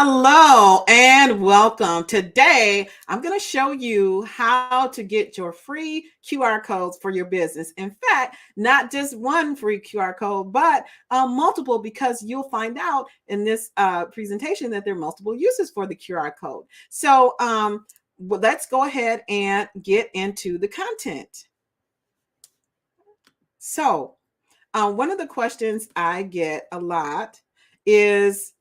Hello and welcome. Today, I'm going to show you how to get your free QR codes for your business. In fact, not just one free QR code, but multiple, because you'll find out in this presentation that there are multiple uses for the QR code. So let's go ahead and get into the content. So one of the questions I get a lot is,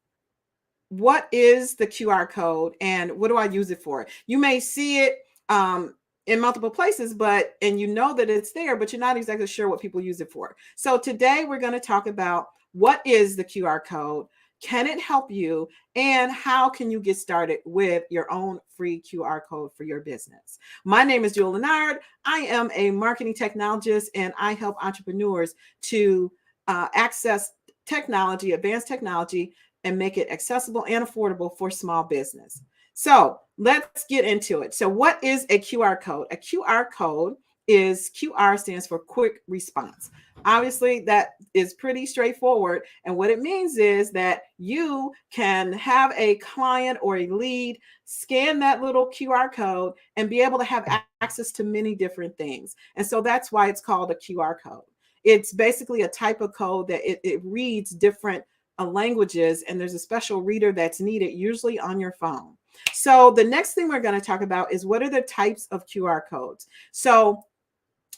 what is the QR code and what do I use it for? You may see it in multiple places, and you know that it's there, but you're not exactly sure what people use it for. So today we're going to talk about what is the QR code, can it help you, and how can you get started with your own free QR code for your business. My name is Jewel Leonard. I am a marketing technologist, and I help entrepreneurs to access technology, advanced technology, and make it accessible and affordable for small business. So let's get into it. So what is a QR code? A QR code is, QR stands for quick response. Obviously, that is pretty straightforward. And what it means is that you can have a client or a lead scan that little QR code and be able to have access to many different things. And so that's why it's called a QR code. It's basically a type of code that it reads different languages, and there's a special reader that's needed, usually on your phone. So the next thing we're going to talk about is, what are the types of QR codes? So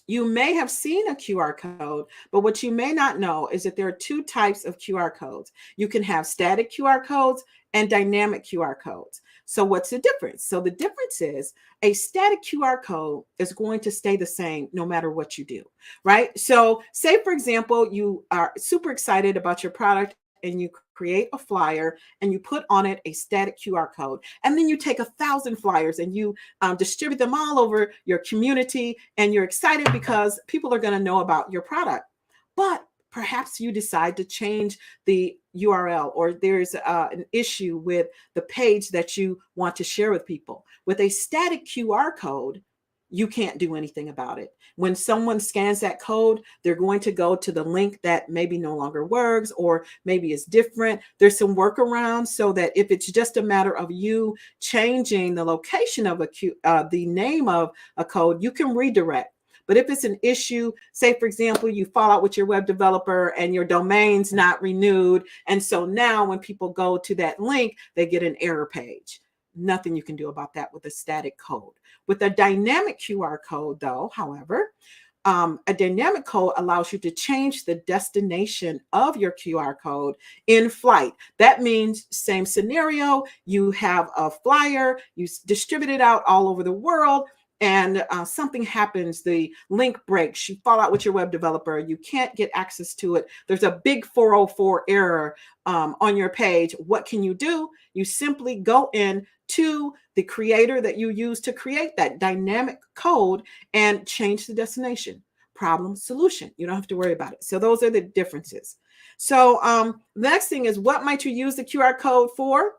you may have seen a QR code, but what you may not know is that there are two types of QR codes. You can have static QR codes and dynamic QR codes. So what's the difference? So the difference is, a static QR code is going to stay the same no matter what you do, right? So say, for example, you are super excited about your product and you create a flyer and you put on it a static QR code. And then you take 1,000 flyers and you distribute them all over your community. And you're excited because people are going to know about your product. But perhaps you decide to change the URL, or there's an issue with the page that you want to share with people. With a static QR code, you can't do anything about it. When someone scans that code, they're going to go to the link that maybe no longer works, or maybe is different. There's some workarounds so that if it's just a matter of you changing the location of the name of a code, you can redirect. But if it's an issue, say, for example, you fall out with your web developer and your domain's not renewed, and so now when people go to that link, they get an error page. Nothing you can do about that with a static code. With a dynamic QR code, though, however, a dynamic code allows you to change the destination of your QR code in flight. That means, same scenario, you have a flyer, you distribute it out all over the world, and something happens, the link breaks, you fall out with your web developer, you can't get access to it, there's a big 404 error on your page. What can you do? You simply go in to the creator that you use to create that dynamic code and change the destination. Problem, solution. You don't have to worry about it. So those are the differences. So the next thing is, what might you use the QR code for?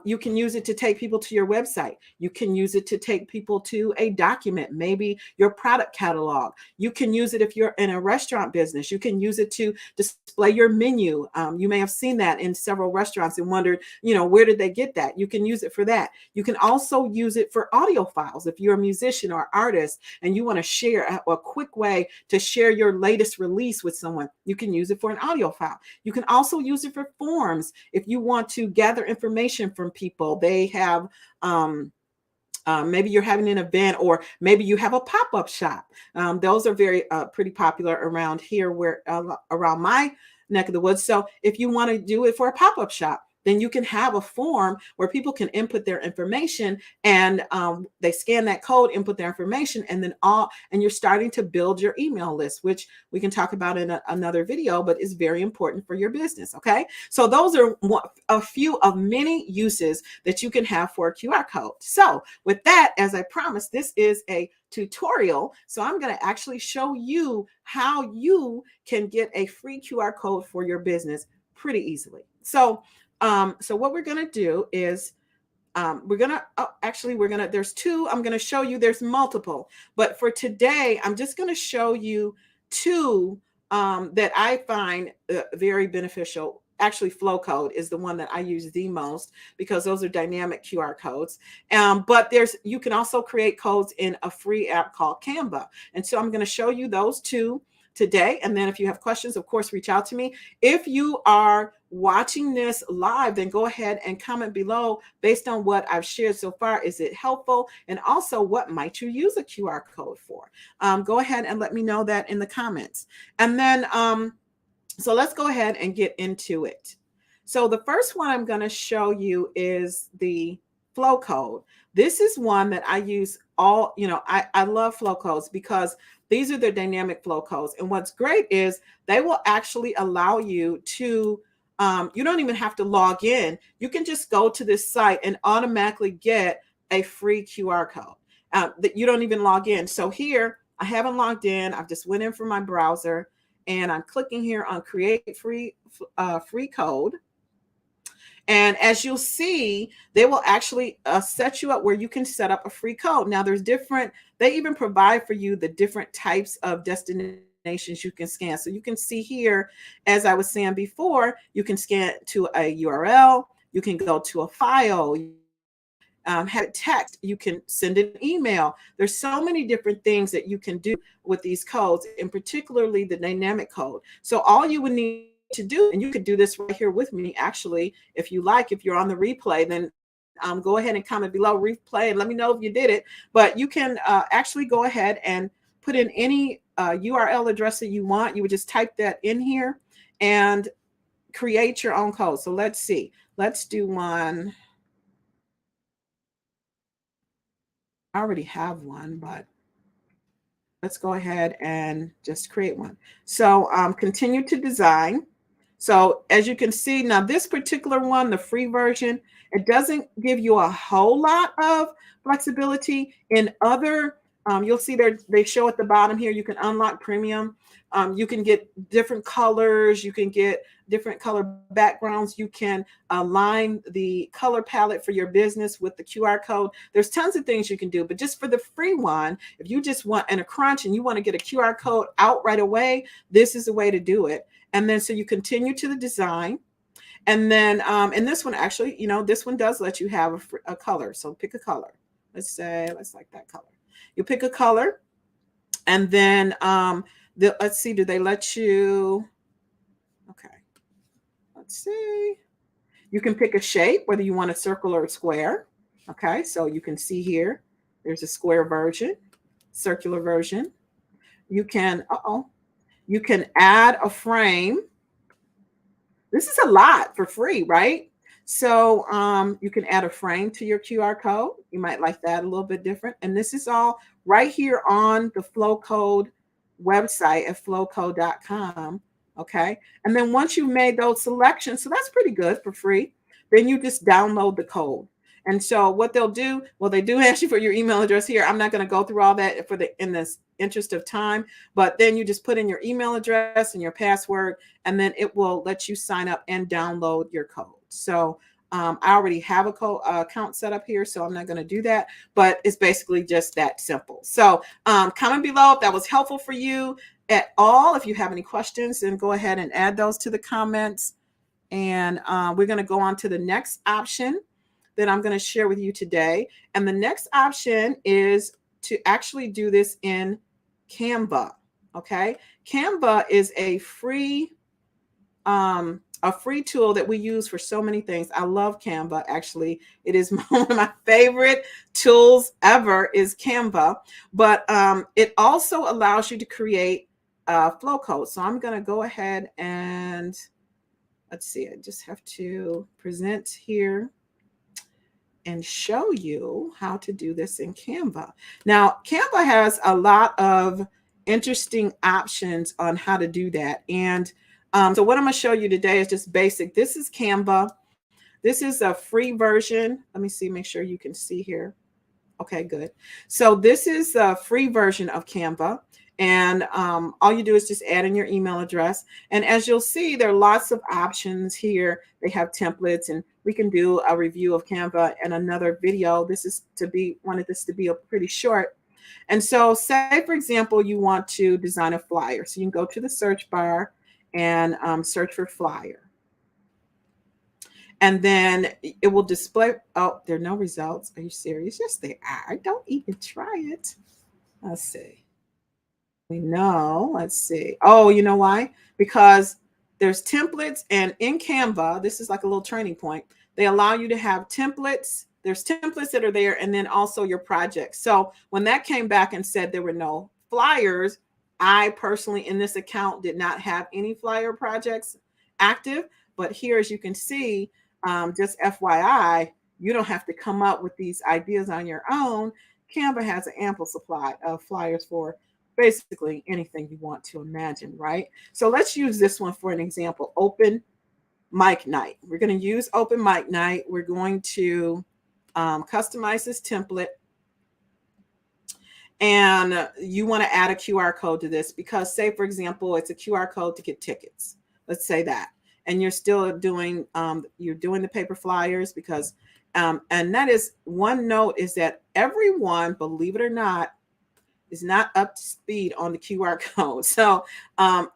You can use it to take people to your website. You can use it to take people to a document, maybe your product catalog. You can use it if you're in a restaurant business. You can use it to display your menu. You may have seen that in several restaurants and wondered, where did they get that? You can use it for that. You can also use it for audio files. If you're a musician or artist and you want to share a quick way to share your latest release with someone, you can use it for an audio file. You can also use it for forms. If you want to gather information from people, they have maybe you're having an event, or maybe you have a pop-up shop. Those are very pretty popular around here, where around my neck of the woods. So if you want to do it for a pop-up shop, then you can have a form where people can input their information, and they scan that code, input their information, and then you're starting to build your email list, which we can talk about in another video, but is very important for your business. Okay, so those are a few of many uses that you can have for a QR code. So with that, as I promised, this is a tutorial. So I'm going to actually show you how you can get a free QR code for your business pretty easily. So what we're going to do is there's two, I'm going to show you, there's multiple, but for today, I'm just going to show you two that I find very beneficial actually Flowcode is the one that I use the most because those are dynamic QR codes. But you can also create codes in a free app called Canva. And so I'm going to show you those two today. And then if you have questions, of course, reach out to me. If you are watching this live, then go ahead and comment below based on what I've shared so far. Is it helpful? And also, what might you use a QR code for? Go ahead and let me know that in the comments. And then, so let's go ahead and get into it. So the first one I'm going to show you is the Flowcode. This is one that I use all, I love Flowcodes because these are the dynamic flow codes. And what's great is they will actually allow you to, you don't even have to log in. You can just go to this site and automatically get a free QR code that you don't even log in. So here, I haven't logged in. I've just went in from my browser and I'm clicking here on create free code. And as you'll see, they will actually set you up where you can set up a free code. Now there's they even provide for you the different types of destinations you can scan. So you can see here, as I was saying before, you can scan to a URL, you can go to a file, have it text, you can send an email. There's so many different things that you can do with these codes, and particularly the dynamic code. So all you would need to do, and you could do this right here with me, actually, if you like, if you're on the replay, then go ahead and comment below replay and let me know if you did it. But you can actually go ahead and put in any URL address that you want. You would just type that in here and create your own code. So let's see. Let's do one. I already have one, but let's go ahead and just create one. So continue to design. So as you can see, now this particular one, the free version, it doesn't give you a whole lot of flexibility. In other, you'll see they show at the bottom here, you can unlock premium. You can get different colors. You can get different color backgrounds. You can align the color palette for your business with the QR code. There's tons of things you can do, but just for the free one, if you just want in a crunch and you want to get a QR code out right away, this is the way to do it. And then so you continue to the design. And then and this one actually, this one does let you have a color. So pick a color. Let's like that color. You pick a color. And then let's see, do they let you? Okay. Let's see. You can pick a shape, whether you want a circle or a square. Okay. So you can see here, there's a square version, circular version. You can, you can add a frame. This is a lot for free, right? So you can add a frame to your QR code. You might like that a little bit different. And this is all right here on the Flowcode website at flowcode.com. Okay. And then once you've made those selections, so that's pretty good for free, then you just download the code. And so what they'll do, well, they do ask you for your email address here. I'm not going to go through all that in this interest of time, but then you just put in your email address and your password, and then it will let you sign up and download your code. So I already have a account set up here, so I'm not going to do that, but it's basically just that simple. So comment below if that was helpful for you at all. If you have any questions, then go ahead and add those to the comments. And we're going to go on to the next option that I'm going to share with you today. And the next option is to actually do this in Canva. Okay. Canva is a free tool that we use for so many things. I love Canva. Actually, it is one of my favorite tools ever is Canva, but it also allows you to create flow code. So I'm going to go ahead and let's see, I just have to present here and show you how to do this in Canva. Now, Canva has a lot of interesting options on how to do that. And so what I'm going to show you today is just basic. This is Canva. This is a free version. Let me see, make sure you can see here. Okay, good. So this is a free version of Canva. And all you do is just add in your email address. And as you'll see, there are lots of options here. They have templates, and we can do a review of Canva in another video. This is wanted this to be a pretty short. And so say, for example, you want to design a flyer. So you can go to the search bar and search for flyer. And then it will display. Oh, there are no results. Are you serious? Yes, they are. Don't even try it. Let's see. We know. Let's see. Oh, you know why? Because there's templates, and in Canva, this is like a little training point. They allow you to have templates. There's templates that are there, and then also your projects. So when that came back and said there were no flyers, I personally in this account did not have any flyer projects active. But here, as you can see, just FYI, you don't have to come up with these ideas on your own. Canva has an ample supply of flyers for basically anything you want to imagine, right? So let's use this one for an example. Open mic night. We're going to use open mic night. We're going to customize this template. And you want to add a QR code to this because, say, for example, it's a QR code to get tickets. Let's say that. And you're still doing the paper flyers because, and that is one note is that everyone, believe it or not, is not up to speed on the QR code. So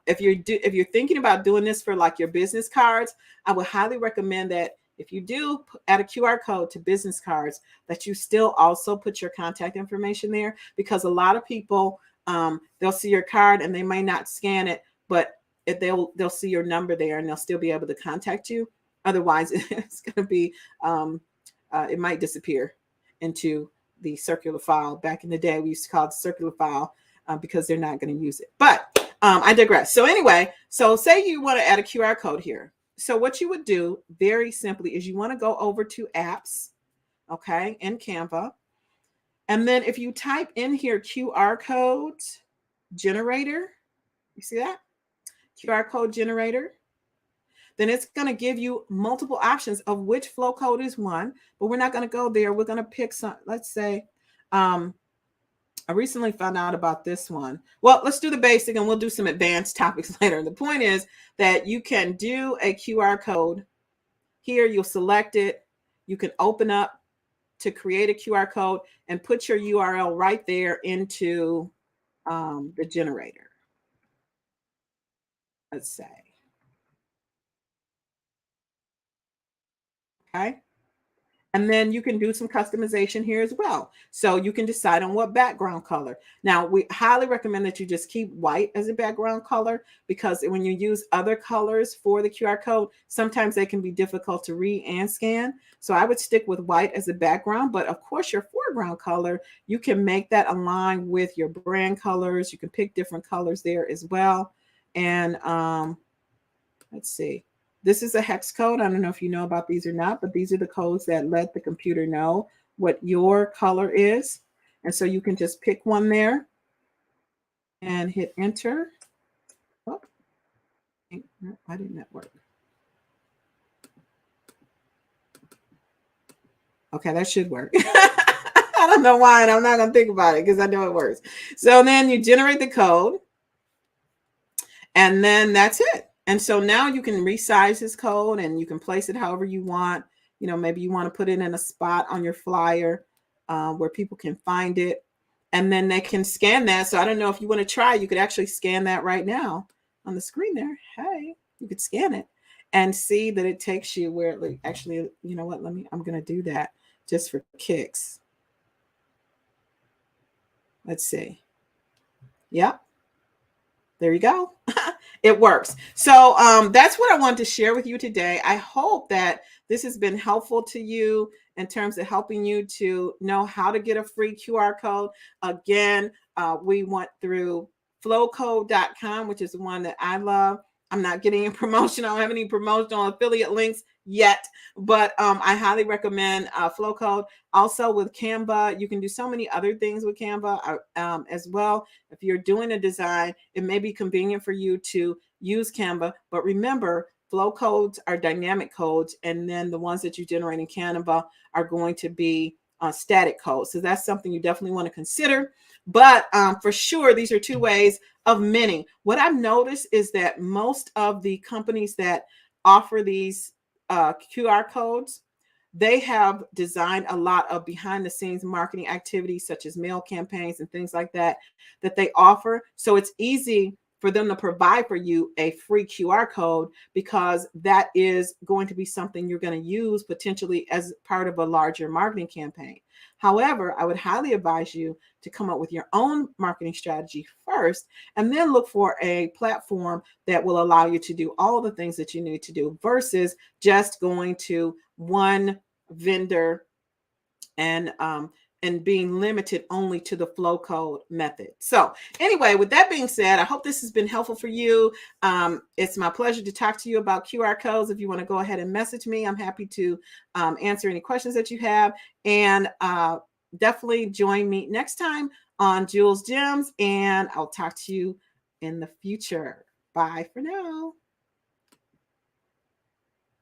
if you're thinking about doing this for like your business cards, I would highly recommend that if you do add a QR code to business cards, that you still also put your contact information there, because a lot of people they'll see your card and they may not scan it, but if they'll see your number there and they'll still be able to contact you. Otherwise, it's going to be it might disappear into the circular file. Back in the day, we used to call it the circular file because they're not going to use it. But I digress. So anyway, so say you want to add a QR code here. So what you would do very simply is you want to go over to apps, okay, in Canva. And then if you type in here QR code generator, you see that? QR code generator. Then it's going to give you multiple options of which flow code is one, but we're not going to go there. We're going to pick some, let's say, I recently found out about this one. Well, let's do the basic and we'll do some advanced topics later. The point is that you can do a QR code here. You'll select it. You can open up to create a QR code and put your URL right there into the generator. Let's say. Okay. And then you can do some customization here as well. So you can decide on what background color. Now, we highly recommend that you just keep white as a background color, because when you use other colors for the QR code, sometimes they can be difficult to read and scan. So I would stick with white as a background. But of course, your foreground color, you can make that align with your brand colors. You can pick different colors there as well. And let's see. This is a hex code. I don't know if you know about these or not, but these are the codes that let the computer know what your color is. And so you can just pick one there and hit enter. Oh, why didn't that work? Okay, that should work. I don't know why, and I'm not going to think about it because I know it works. So then you generate the code, and then that's it. And so now you can resize this code and you can place it however you want. You know, maybe you want to put it in a spot on your flyer where people can find it, and then they can scan that. So I don't know if you want to try, you could actually scan that right now on the screen there. Hey, you could scan it and see that it takes you where it actually, you know what, I'm going to do that just for kicks. Let's see. Yep. There you go. It works. So that's what I wanted to share with you today. I hope that this has been helpful to you in terms of helping you to know how to get a free QR code. Again, we went through flowcode.com, which is the one that I love. I'm not getting a promotion. I don't have any promotional affiliate links yet, but I highly recommend Flowcode. Also with Canva, you can do so many other things with Canva as well. If you're doing a design, it may be convenient for you to use Canva, but remember, flow codes are dynamic codes, and then the ones that you generate in Canva are going to be static codes. So that's something you definitely want to consider. But for sure, these are two ways of many. What I've noticed is that most of the companies that offer these QR codes, they have designed a lot of behind the scenes marketing activities such as mail campaigns and things like that they offer. So it's easy for them to provide for you a free QR code, because that is going to be something you're going to use potentially as part of a larger marketing campaign. However, I would highly advise you to come up with your own marketing strategy first, and then look for a platform that will allow you to do all the things that you need to do, versus just going to one vendor and being limited only to the flow code method. So anyway, with that being said, I hope this has been helpful for you. It's my pleasure to talk to you about QR codes. If you want to go ahead and message me, I'm happy to answer any questions that you have. And definitely join me next time on Jules Gems, and I'll talk to you in the future. Bye for now.